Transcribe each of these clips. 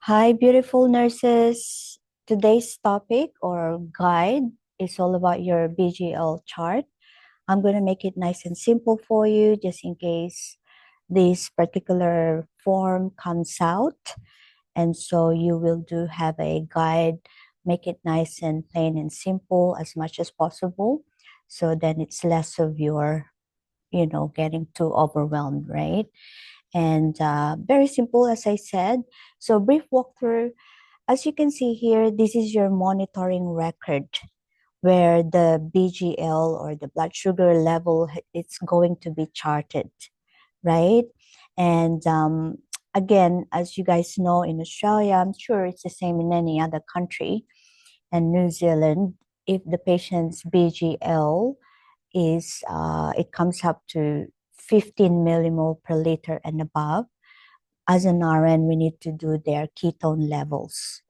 Hi, beautiful nurses. Today's topic or guide is all about your BGL chart. I'm going to make it nice and simple for you just in case this particular form comes out. And so you will do have a guide, make it nice and plain and simple as much as possible. So then it's less of your, getting too overwhelmed, right? And very simple, as I said. So brief walkthrough. As you can see here, this is your monitoring record where the BGL or the blood sugar level, it's going to be charted, right? And again, as you guys know, in Australia, I'm sure it's the same in any other country, and New Zealand, if the patient's BGL is, it comes up to 15 millimole per liter and above, as an RN, we need to do their ketone levels,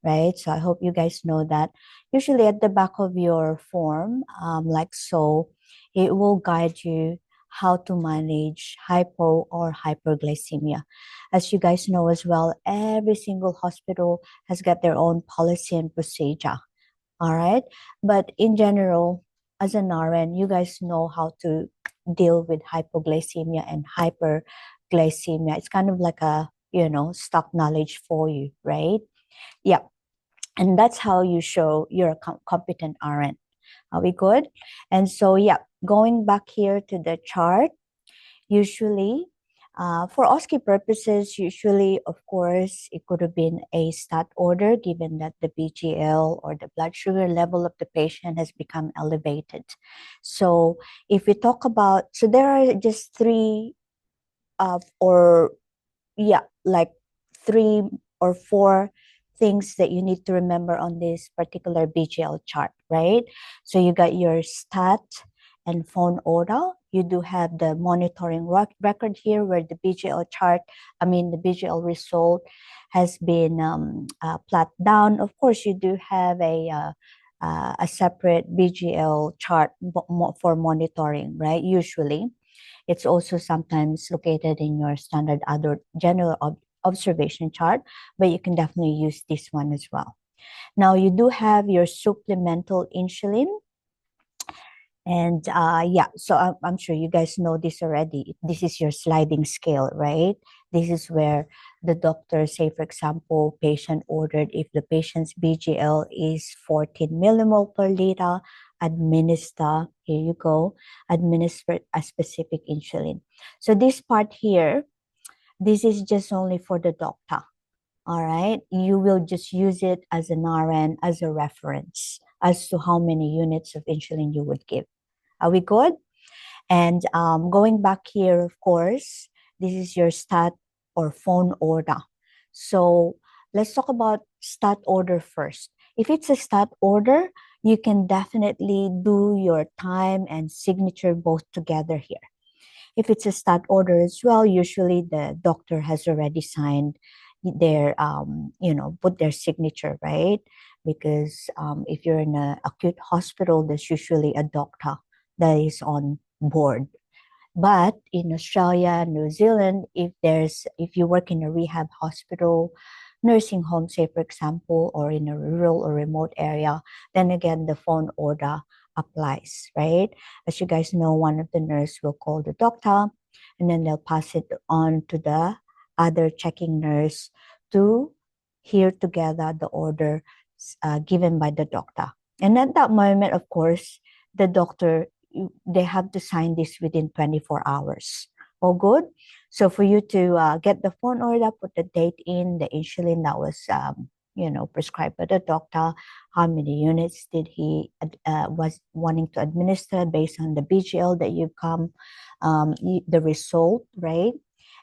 right? So I hope you guys know that. Usually at the back of your form, like so, it will guide you how to manage hypo or hyperglycemia. As you guys know as well, every single hospital has got their own policy and procedure, all right? But in general, as an RN, you guys know how to deal with hypoglycemia and hyperglycemia. It's kind of like a, stock knowledge for you, right? Yeah. And that's how you show you're a competent RN. Are we good? And so, yeah, going back here to the chart, usually for OSCE purposes, usually, of course, it could have been a stat order given that the BGL or the blood sugar level of the patient has become elevated. So if we talk about, so there are just three like three or four things that you need to remember on this particular BGL chart, right? So you got your stat and phone order. You do have the monitoring record here where the the BGL result has been plotted down. Of course, you do have a separate BGL chart for monitoring, right? Usually. It's also sometimes located in your standard other general observation chart, but you can definitely use this one as well. Now you do have your supplemental insulin. And so I'm sure you guys know this already. This is your sliding scale, right? This is where the doctor, say for example, patient ordered if the patient's BGL is 14 millimole per liter, administer a specific insulin. So this part here, this is just only for the doctor. All right. You will just use it as an RN as a reference as to how many units of insulin you would give. Are we good? And going back here, of course, this is your stat or phone order. So let's talk about stat order first. If it's a stat order, you can definitely do your time and signature both together here. If it's a stat order as well, usually the doctor has already signed their, put their signature, right? Because if you're in an acute hospital, there's usually a doctor that is on board. But in Australia, New Zealand, if you work in a rehab hospital, nursing home, say for example, or in a rural or remote area, then again the phone order applies, right? As you guys know, one of the nurse will call the doctor, and then they'll pass it on to the other checking nurse to hear together the order given by the doctor. And at that moment, of course, the doctor, they have to sign this within 24 hours. All good? So for you to get the phone order, put the date in, the insulin that was, prescribed by the doctor, how many units did he was wanting to administer based on the BGL that you come, the result, right?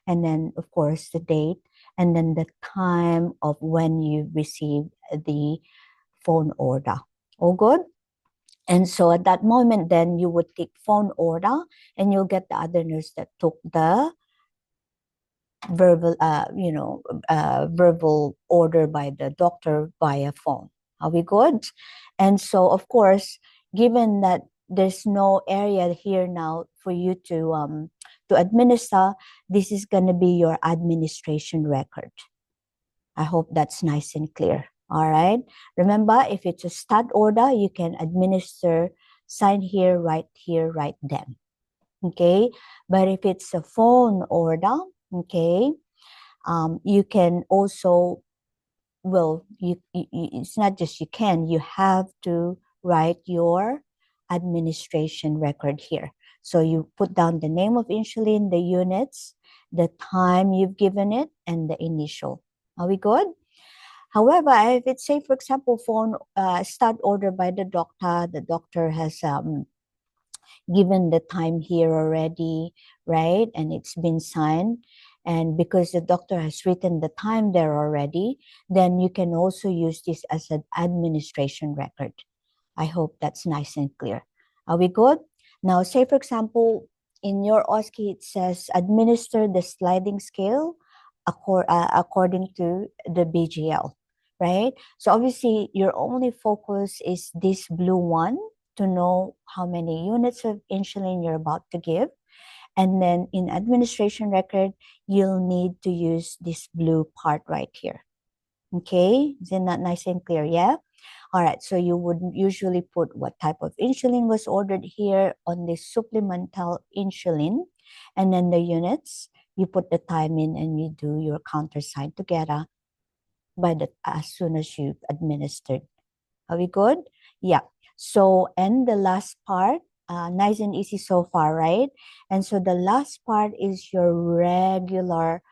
And then, of course, the date, and then the time of when you receive the phone order. All good? And so at that moment, then you would take phone order and you'll get the other nurse that took the verbal order by the doctor via phone. Are we good? And so, of course, given that there's no area here now for you to administer, this is going to be your administration record. I hope that's nice and clear. All right. Remember, if it's a stud order, you can administer, sign here, write then. Okay. But if it's a phone order, okay, you can also, well, it's not just you can, you have to write your administration record here. So you put down the name of insulin, the units, the time you've given it, and the initial. Are we good? However, if it's, say, for example, phone start order by the doctor has given the time here already, right? And it's been signed. And because the doctor has written the time there already, then you can also use this as an administration record. I hope that's nice and clear. Are we good? Now, say, for example, in your OSCE, it says administer the sliding scale according to the BGL, right? So obviously, your only focus is this blue one to know how many units of insulin you're about to give. And then in administration record, you'll need to use this blue part right here. Okay, is that nice and clear? Yeah. All right, so you would usually put what type of insulin was ordered here on this supplemental insulin, and then the units, you put the time in and you do your countersign together as soon as you've administered. Are we good? Yeah. So, and the last part, nice and easy so far, right? And so the last part is your regular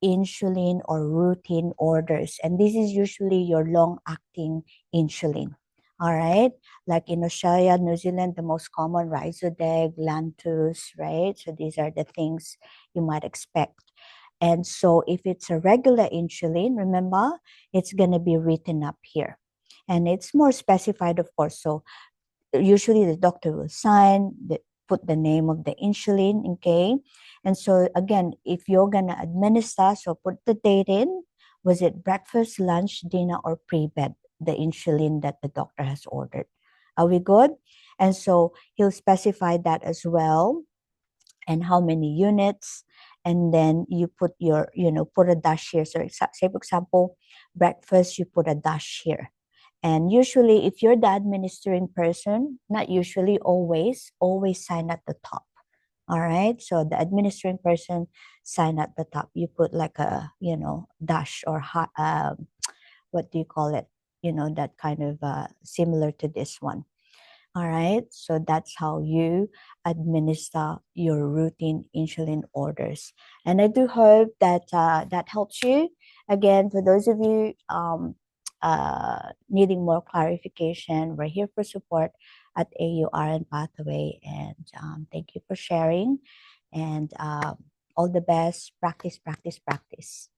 insulin or routine orders. And this is usually your long-acting insulin. All right. Like in Australia, New Zealand, the most common Rhizodeg, Lantus, right? So these are the things you might expect. And so if it's a regular insulin, remember, it's going to be written up here. And it's more specified, of course. So usually the doctor will sign, put the name of the insulin, okay? And so again, if you're gonna administer, so put the date in, was it breakfast, lunch, dinner, or pre-bed, the insulin that the doctor has ordered. Are we good? And so he'll specify that as well, and how many units, and then you put your, put a dash here. So say, for example, breakfast, you put a dash here. And usually, if you're the administering person, not usually, always sign at the top. All right. So the administering person sign at the top. You put like a, dash or what do you call it? That kind of similar to this one. All right. So that's how you administer your routine insulin orders. And I do hope that that helps you. Again, for those of you needing more clarification, we're here for support at AuRNPathway. And thank you for sharing. And all the best. Practice, practice, practice.